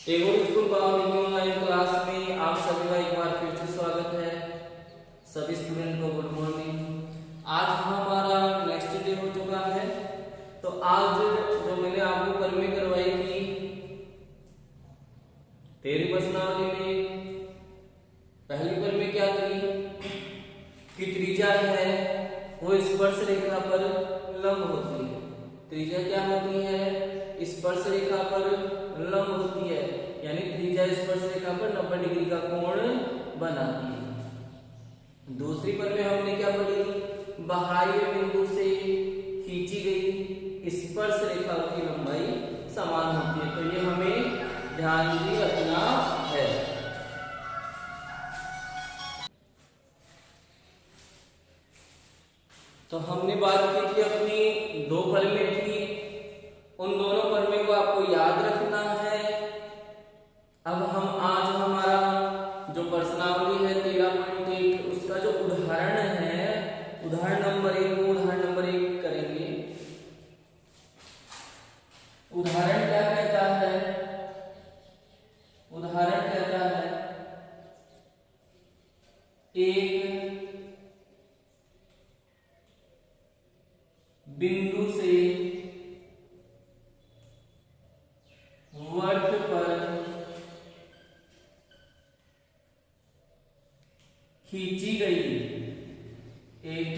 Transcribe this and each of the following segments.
Tagore school Bavani की online class में आप सभी का एक बार फिर से स्वागत है। सभी स्टूडेंट को गुड मॉर्निंग। आज हमारा नेक्स्ट डे हो चुका है। तो आज जो मैंने आपको कल में करवाई थी तेरी प्रश्नावली में पहली पर में क्या थी कि त्रिज्या है वो स्पर्श रेखा पर लंब होती है। त्रिज्या क्या होती है? स्पर्श रेखा पर लंब होती है, यानी त्रिज्या स्पर्श रेखा पर 90 डिग्री का कोण बनाती है। दूसरी पर में हमने क्या पढ़ी? बाह्य बिंदु से खींची गई स्पर्श रेखा की लंबाई समान होती है। तो ये हमें ध्यान भी रखना है। तो हमने बात की थी अपनी दो फलमें थी, उन दोनों फलमें को आपको याद रखना है। अब हम आज हमारा जो प्रश्नावली है 13.1 उसका जो उदाहरण है उदाहरण नंबर 1 करेंगे। उदाहरण क्या कहता है? उदाहरण कहता है एक बिंदु से वर्त पर खींची गई एक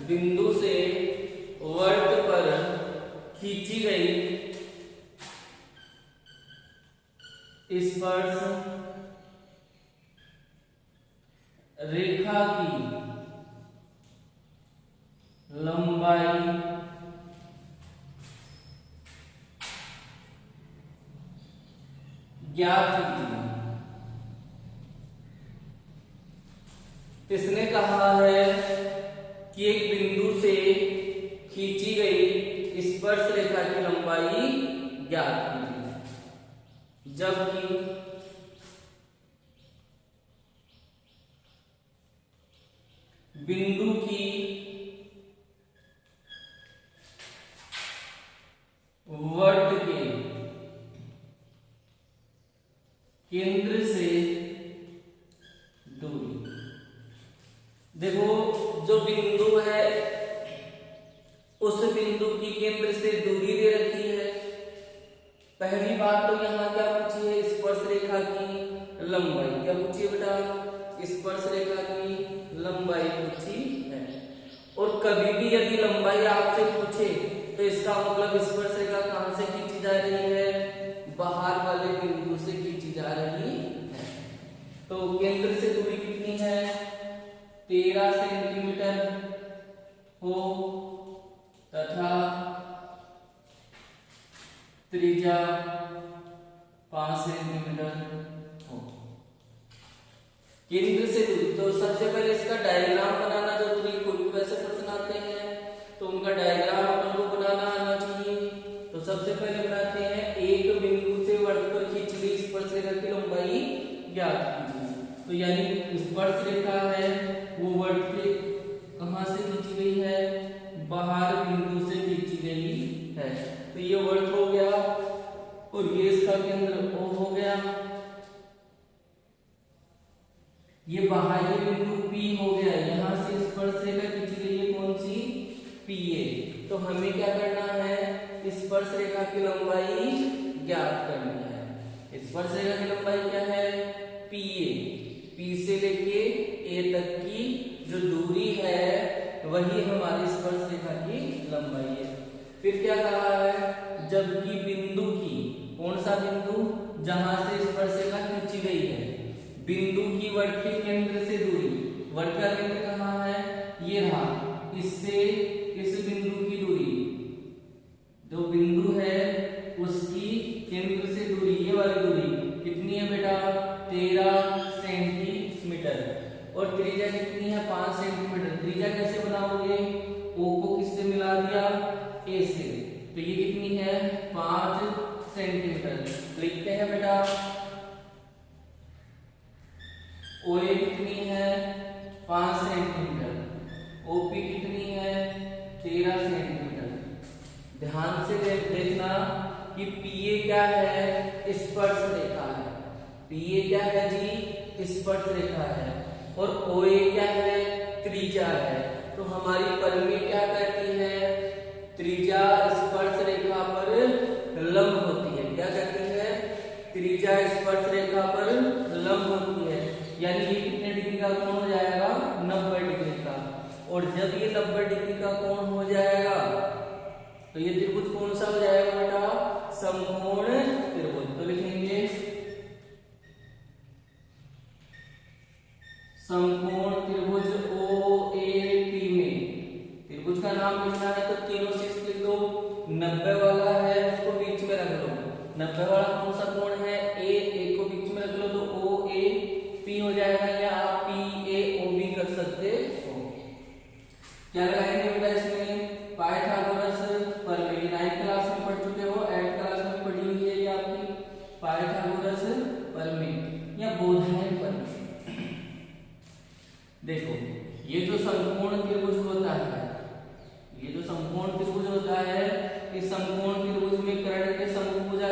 बिंदु से वर्त पर खींची गई स्पर्श रेखा की लंबाई ज्ञात कीजिए। इसने कहा है कि एक बिंदु से खींची गई स्पर्श रेखा की लंबाई ज्ञात कीजिए, जबकि बिंदु की वर्त के केंद्र से दूरी। देखो जो बिंदु है उस बिंदु की केंद्र से दूरी दे रखी है। पहली बात तो यहाँ क्या पूछी है? स्पर्श रेखा की लंबाई। क्या पूछी है बेटा? स्पर्श रेखा की लंबाई पूछी है। और कभी भी यदि लंबाई आपसे पूछे तो इसका मतलब स्पर्श रेखा कहां से खींची जा रही है? बाहर वाले बिंदु से खींची जा रही है। तो केंद्र से दूरी कितनी है? 13 सेंटीमीटर हो तथा त्रिज्या 5 सेंटीमीटर हो। केंद्र से दूरी, तो सबसे पहले इसका डायग्राम बनाना जरूरी। कोई भी वैसे प्रश्न आते हैं तो उनका डायग्राम अपन को बनाना आना चाहिए। तो सबसे पहले बनाते हैं एक बिंदु से वर्त पर खींची गई स्पर्श रेखा की लंबाई ज्ञात कीजिए। तो यानी स्पर्श रेखा है वो वर्त के कहां से खींची गई है? बाहर बिंदु से खींची गई है। तो ये वर्त हो गया और ये इसका केंद्र O हो गया। ये बाह्य बिंदु P हो गया। यहां से स्पर्श रेखा खींची गई है कौन सी? PA। तो हमें क्या करना है? स्पर्श रेखा की लंबाई ज्ञात करनी है। स्पर्श रेखा की लंबाई क्या है? PA। P से लेके A तक की जो दूरी है वही हमारी स्पर्श रेखा की लंबाई है। फिर क्या कहा है? जबकि बिंदु की, कौन सा बिंदु? जहां से स्पर्श रेखा खींची गई है, बिंदु की वर्त के केंद्र से दूरी। वर्त का केंद्र कहाँ है? ये रहा। इससे इस बिंदु की दूरी, जो बिंदु है उसकी केंद्र से दूरी, ये वाली दूरी कितनी है बेटा? 13 सेंटीमीटर। और त्रिज्या कितनी है? 5 सेंटीमीटर। त्रिज्या कैसे बनाओगे? O को किससे मिला दिया? A से। तो ये कितनी है? 5 सेंटीमीटर। लिखते हैं बेटा OA कितनी है? 5 सेंटीमीटर। OP कितनी है? 13 सेंटीमीटर। ध्यान से देखना कि पीए क्या है, स्पर्श रेखा है। पीए क्या है जी, स्पर्श रेखा है। और ओए क्या है, त्रिज्या है। तो हमारी परिमेय क्या कहती है, त्रिज्या स्पर्श रेखा पर लंब होती है। क्या कहती है, त्रिज्या स्पर्श रेखा पर लंब होती है। यानी ये कितने डिग्री का कोण हो जाएगा, 90 डिग्री का। और जब ये 90 डिग्री का कोण हो जाएगा तो ये त्रिभुज कौन सा हो जाएगा बेटा, समकोण त्रिभुज। तो लिखेंगे समकोण त्रिभुज OAP में। त्रिभुज का नाम लिखना है तो तीनों शीर्ष लिख दो। 90 वाला है उसको बीच में रख लो। 90 वाला कौन सा कोण है, A को बीच में रख लो तो OAP हो जाएगा, या आप PAOB कर सकते हो। क्या लगाएंगे बेटा इसमें, पाइथागोरस प्रमेय। 9th क्लास में पढ़ चुके हो, 8th क्लास में पढ़ी हुई है ये आपकी पाइथागोरस प्रमेय या बोधायन प्रमेय। देखो ये जो समकोण त्रिभुज होता है, ये जो समकोण त्रिभुज होता है, इस समकोण त्रिभुज में कर्ण के समभुजा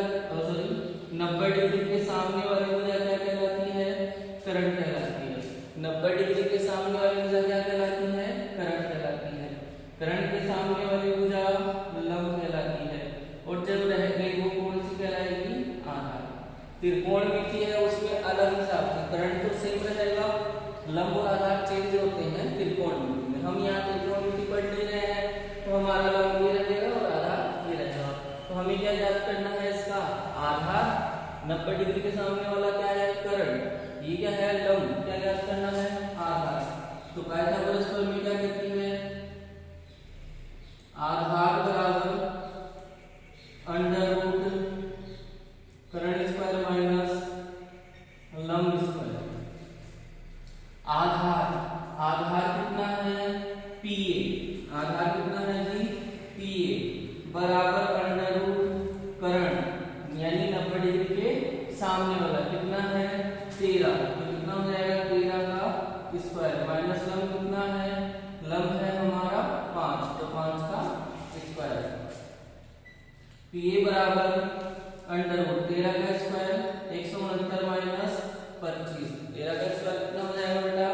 90 डिग्री के सामने वाली भुजा क्या कहलाती है, कर्ण कहलाती है। 90 डिग्री के सामने वाली भुजा क्या कहलाती है, कर्ण कहलाती है। कर्ण के सामने वाली भुजा लंब कहलाती है। और जब रह गई वो कौन सी कहलाएगी, आधार। त्रिकोणमिति है उसमें अलग हिसाब से, कर्ण तो सेम रहेगा, लंब और आधार चेंज होते हैं त्रिकोणमिति में। हम यहाँ त्रिकोणमिति पढ़ नहीं रहे हैं तो हमारा लंब ये रहेगा और आधार ये रहेगा। तो हमें क्या याद करना है, इसका आधार 90 डिग्री के सामने वाला क्या है, कर्ण। ये क्या है, लंब। क्या याद करना है, आधार। तो पाइथागोरस प्रमेय क्या कहती है, आधार बराबर अंडर रूट कर्ण स्क्वायर माइनस लंब स्क्वायर। आधार, आधार कितना है, पीए। आधार कितना है जी, पीए बराबर अंडर रूट कर्ण यानी 90 डिग्री के सामने वाला कितना है, 13। तो कितना हो जाएगा, 13 का स्क्वायर माइनस लंब कितना है, लंब है हमारा 5, तो 5 का स्क्वायर। पीए बराबर अंडर रूट 13 का स्क्वायर 169 माइनस 25। 13 का स्क्वायर कितना हो जाएगा बेटा,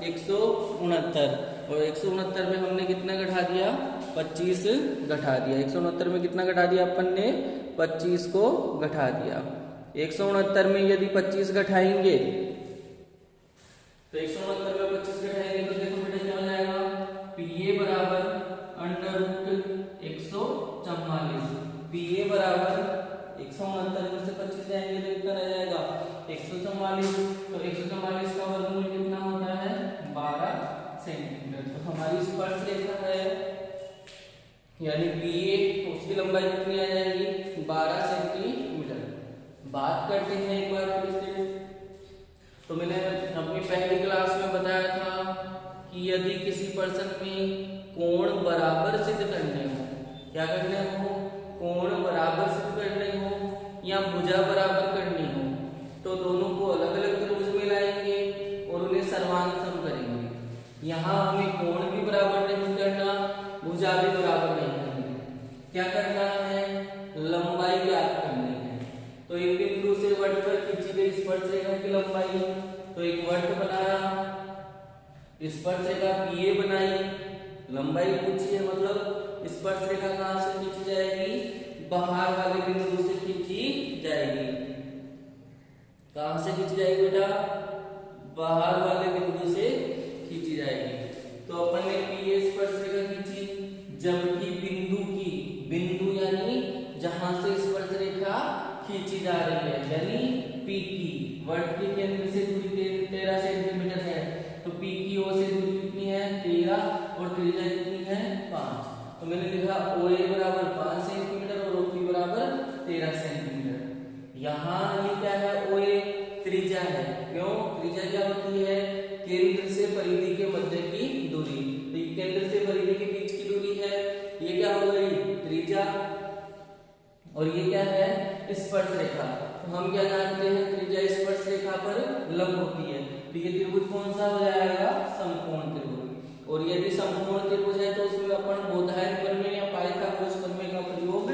169। और 169 में हमने कितना घटा दिया, 25 घटा दिया। 169 में कितना घटा दिया अपन ने, 25 को घटा दिया। 169 में यदि 25 घटाएंगे तो 169 में 25 घटाएंगे तो देखो बेटा क्या हो जाएगा, पीए बराबर अंडर रूट 144। पीए बराबर 169 में से 25 जाएंगे तो कितना रह जाएगा, 144। तो 144 का वर्गमूल कितना होता है, 12 सेंटीमीटर। तो हमारी स्पर्श रेखा है यानी पीए, उसकी लंबाई कितनी आ जाएगी, 12 सेंटीमीटर। बात करते हैं एक बार फिर से। तो मैंने अपनी पहली क्लास में बताया था कि यदि किसी पर्सन में कोण बराबर सिद्ध करने हो, क्या करने हो, कोण बराबर सिद्ध करने हो या भुजा बराबर करनी हो, तो दोनों को अलग अलग त्रिभुज में लाएंगे और उन्हें सर्वांसम करेंगे। यहाँ हमें कोण भी बराबर नहीं करना, भुजा भी बराबर नहीं करनी। क्या करना है, लंबाई ज्ञात करनी है। तो एक बिंदु से वृत्त पर खींची गई स्पर्श रेखा की लंबाई, तो एक वृत्त बनाया, स्पर्श रेखा पीए बनाई, लंबाई पूछी है, मतलब स्पर्श रेखा कहां से खींची जाएगी, बाहर वाले बिंदु से खींची जाएगी। कहां से खींची जाएगी बेटा, बाहर वाले बिंदु से खींची जाएगी। तो अपन ने पीए स्पर्श रेखा खींची, जबकि बिंदु की, बिंदु यानी जहां से स्पर्श रेखा खींची जा रही है, यानी पी की वृत्त के केंद्र से दूरी 13 सेंटीमीटर है, तो पी की ओर से दूरी कितनी है, 13, और त्रिज्या कितनी है, 5। तो मैंने लिखा ओए बराबर 5 सेंटीमीटर और ओपी बराबर 13 सेंटीमीटर। यहाँ ये क्या है, ओए त्रिज्या है। क्यों, त्रिज्या क्या होती है, केंद्र से परिधि के मध्य की दूरी। तो ये केंद्र से परिधि के बीच की दूरी है, ये क्या हो गई, त्रिज्या। और ये क्या है, स्पर्श रेखा। तो हम क्या जानते हैं, त्रिज्या स्पर्श रेखा पर लंब होती है। तो ये त्रिभुज कौन सा हो जाएगा, समकोण त्रिभुज। और यदि समकोण त्रिभुज है तो उसमें अपन बोधायन प्रमेय या पाइथागोरस प्रमेय का प्रयोग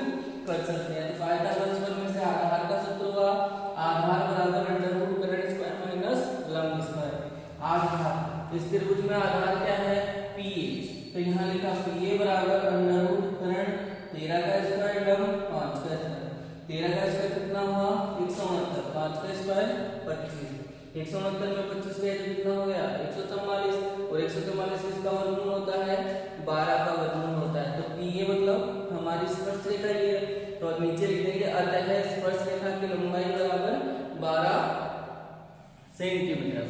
कर सकते हैं। तो पाइथागोरस पी ए बराबर अंडर रूट करण 13 का स्क्वायर लम 5 का स्क्वायर। 13 का स्क्वायर कितना हुआ 169, 5 का स्क्वायर 25, 169 में 25 गए तो कितना हो गया 144, और 144 किसका वर्गमूल होता है 12 का वर्गमूल होता है। तो पी ए मतलब हमारी स्पर्श रेखा ये है। तो नीचे लिख देंगे अतः स्पर्श रेखा की लंबाई बराबर 12 सेंटीमीटर।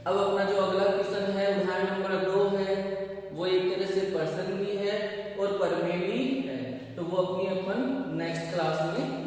अब अपना जो अगला क्वेश्चन है उदाहरण नंबर 2 है, वो एक तरह से प्रश्न भी है और प्रमेय भी है, तो वो अपनी अपन नेक्स्ट क्लास में